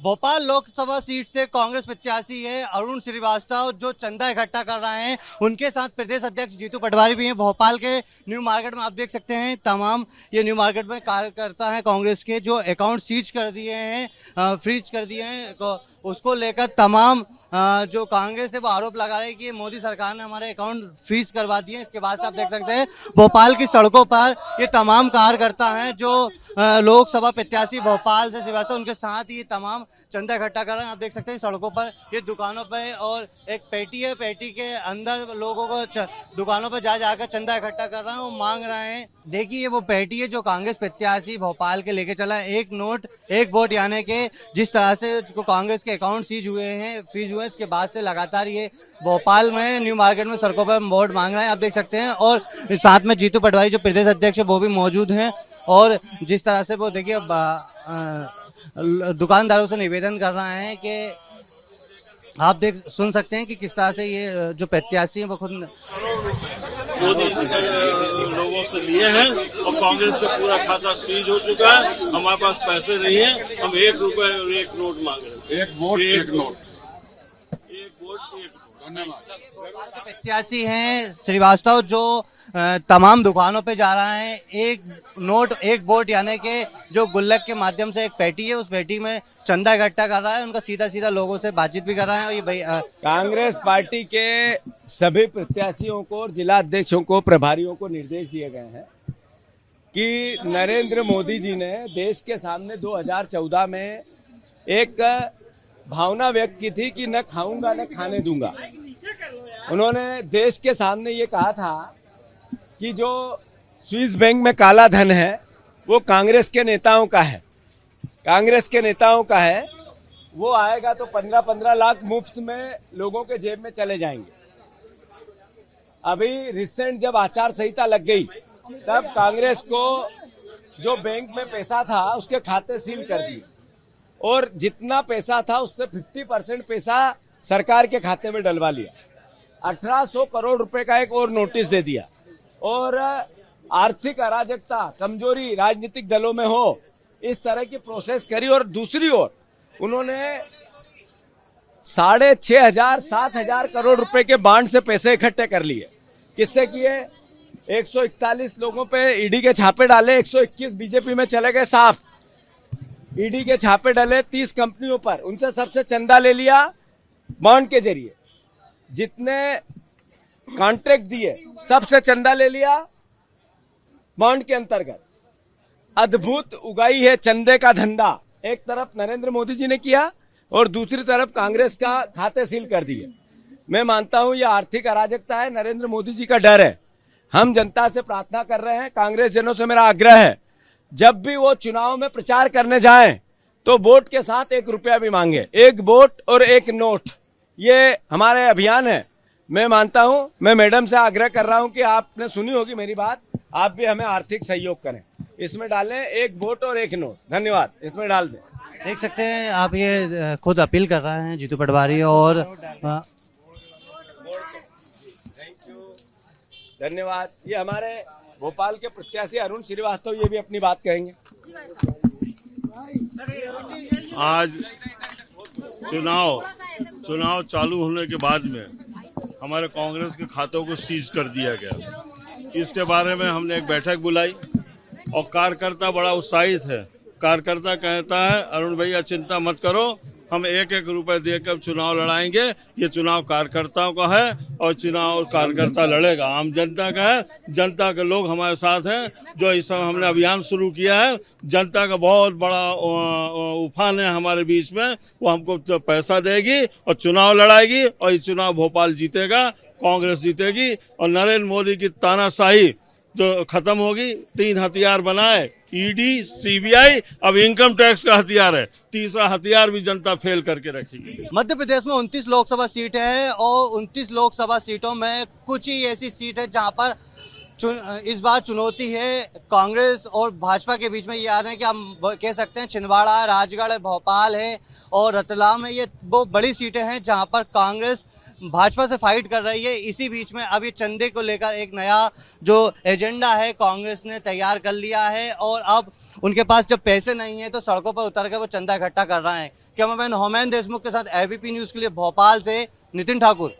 Bhopal Lok Sabha seat से कांग्रेस प्रत्याशी है अरुण श्रीवास्तव जो चंदा इकट्ठा कर रहे हैं। उनके साथ प्रदेश अध्यक्ष जीतू पटवारी भी हैं। भोपाल के न्यू मार्केट में आप देख सकते हैं तमाम ये न्यू मार्केट में कार्यकर्ता हैं कांग्रेस के जो अकाउंट सीज कर दिए हैं, फ्रीज कर दिए हैं। उसको लेकर तमाम जो कांग्रेस है वो आरोप लगा रही है कि मोदी सरकार ने हमारे अकाउंट फ्रीज करवा दिए। इसके बाद से आप देख सकते हैं भोपाल की सड़कों पर ये तमाम कार्यकर्ता हैं जो लोकसभा प्रत्याशी भोपाल से श्रीवास्तव उनके साथ ये तमाम चंदा इकट्ठा कर रहे हैं। आप देख सकते हैं सड़कों पर ये दुकानों पर और एक पेटी है, पेटी के अंदर लोगों को दुकानों पर जा जाकर चंदा इकट्ठा कर रहे हैं, वो मांग रहे हैं। देखिए वो पेटी है जो कांग्रेस प्रत्याशी भोपाल के लेके चला है। एक नोट एक वोट यानी कि जिस तरह से कांग्रेस के अकाउंट सीज हुए हैं, फ्रीज हुए हैं, इसके बाद से लगातार ये भोपाल में न्यू मार्केट में सड़कों पर वोट मांग रहे हैं। आप देख सकते हैं और साथ में जीतू पटवारी जो प्रदेश अध्यक्ष है वो भी मौजूद हैं और जिस तरह से वो देखिए दुकानदारों से निवेदन कर रहे हैं कि आप सुन सकते हैं कि किस तरह से ये जो प्रत्याशी हैं वो खुद मोदी लोगों से लिए हैं और कांग्रेस का पूरा खाता सीज हो चुका है। हमारे पास पैसे नहीं है, हम 1 रुपए और 1 नोट मांग रहे हैं। 1 वोट 1 नोट। 1 vote 1 note. धन्यवाद। प्रत्याशी हैं श्रीवास्तव जो तमाम दुकानों पे जा रहा है। 1 नोट 1 वोट यानी कि जो गुल्लक के माध्यम से एक पेटी है, उस पेटी में चंदा इकट्ठा कर रहा है। उनका सीधा सीधा लोगों से बातचीत भी कर रहा है। और ये भाई कांग्रेस पार्टी के सभी प्रत्याशियों को और जिला अध्यक्षों को, प्रभारियों को निर्देश दिए गए हैं कि नरेंद्र मोदी जी ने देश के सामने 2014 में एक भावना व्यक्त की थी कि न खाऊंगा न खाने दूंगा। उन्होंने देश के सामने ये कहा था कि जो स्विस बैंक में काला धन है वो कांग्रेस के नेताओं का है, कांग्रेस के नेताओं का है। वो आएगा तो 15-15 लाख मुफ्त में लोगों के जेब में चले जाएंगे। अभी रिसेंट जब आचार संहिता लग गई तब कांग्रेस को जो बैंक में पैसा था उसके खाते सील कर दिए और जितना पैसा था उससे 50% पैसा सरकार के खाते में डलवा लिया। 1800 करोड़ रुपए का एक और नोटिस दे दिया और आर्थिक अराजकता, कमजोरी राजनीतिक दलों में हो, इस तरह की प्रोसेस करी। और दूसरी ओर उन्होंने 6,500-7,000 करोड़ रुपए के बांड से पैसे इकट्ठे कर लिए। किससे किए? 141 लोगों पे ईडी के छापे डाले, 121 बीजेपी में चले गए साफ। ईडी के छापे डाले 30 कंपनियों पर, उनसे सबसे चंदा ले लिया बॉन्ड के जरिए। जितने कॉन्ट्रैक्ट दिए सबसे चंदा ले लिया बॉन्ड के अंतर्गत। अद्भुत उगाई है चंदे का धंधा। एक तरफ नरेंद्र मोदी जी ने किया और दूसरी तरफ कांग्रेस का खाते सील कर दिए। मैं मानता हूं यह आर्थिक अराजकता है, नरेंद्र मोदी जी का डर है। हम जनता से प्रार्थना कर रहे हैं, कांग्रेस जनों से मेरा आग्रह है, जब भी वो चुनाव में प्रचार करने जाएं तो वोट के साथ 1 रुपया भी मांगे। 1 वोट और 1 नोट, ये हमारे अभियान है। मैं मानता हूं, मैं मैडम से आग्रह कर रहा हूं कि आपने सुनी होगी मेरी बात, आप भी हमें आर्थिक सहयोग करें। इसमें डालें 1 वोट और 1 नोट। धन्यवाद। इसमें डाल दें। देख सकते हैं आप ये खुद अपील कर रहे हैं जीतू पटवारी और धन्यवाद। ये हमारे भोपाल के प्रत्याशी अरुण श्रीवास्तव ये भी अपनी बात कहेंगे। आज चुनाव चालू होने के बाद में हमारे कांग्रेस के खातों को सीज कर दिया गया। इसके बारे में हमने एक बैठक बुलाई और कार्यकर्ता बड़ा उत्साहित है। कार्यकर्ता कहता है अरुण भैया चिंता मत करो, हम 1-1 रुपए देकर चुनाव लड़ाएंगे। ये चुनाव कार्यकर्ताओं का है और चुनाव कार्यकर्ता लड़ेगा, आम जनता का है। जनता के लोग हमारे साथ हैं। जो इस समय हमने अभियान शुरू किया है, जनता का बहुत बड़ा उफान है हमारे बीच में। वो हमको पैसा देगी और चुनाव लड़ाएगी और ये चुनाव भोपाल जीतेगा, कांग्रेस जीतेगी और नरेंद्र मोदी की तानाशाही जो खत्म होगी। 3 हथियार बनाए, ईडी, सीबीआई, अब इनकम टैक्स का हथियार है। तीसरा हथियार भी जनता फेल करके रखेगी। मध्य प्रदेश में 29 लोकसभा सीट है और 29 लोकसभा सीटों में कुछ ही ऐसी सीट है जहां पर इस बार चुनौती है कांग्रेस और भाजपा के बीच में। ये आ रहे हैं कि हम कह सकते हैं छिंदवाड़ा, राजगढ़, भोपाल है और रतलाम है। ये वो बड़ी सीटें हैं जहां पर कांग्रेस भाजपा से फाइट कर रही है। इसी बीच में अब ये चंदे को लेकर एक नया जो एजेंडा है कांग्रेस ने तैयार कर लिया है और अब उनके पास जब पैसे नहीं है तो सड़कों पर उतर कर वो चंदा इकट्ठा कर रहे हैं। कैमरामैन होमैन देशमुख के साथ एबीपी न्यूज़ के लिए भोपाल से नितिन ठाकुर।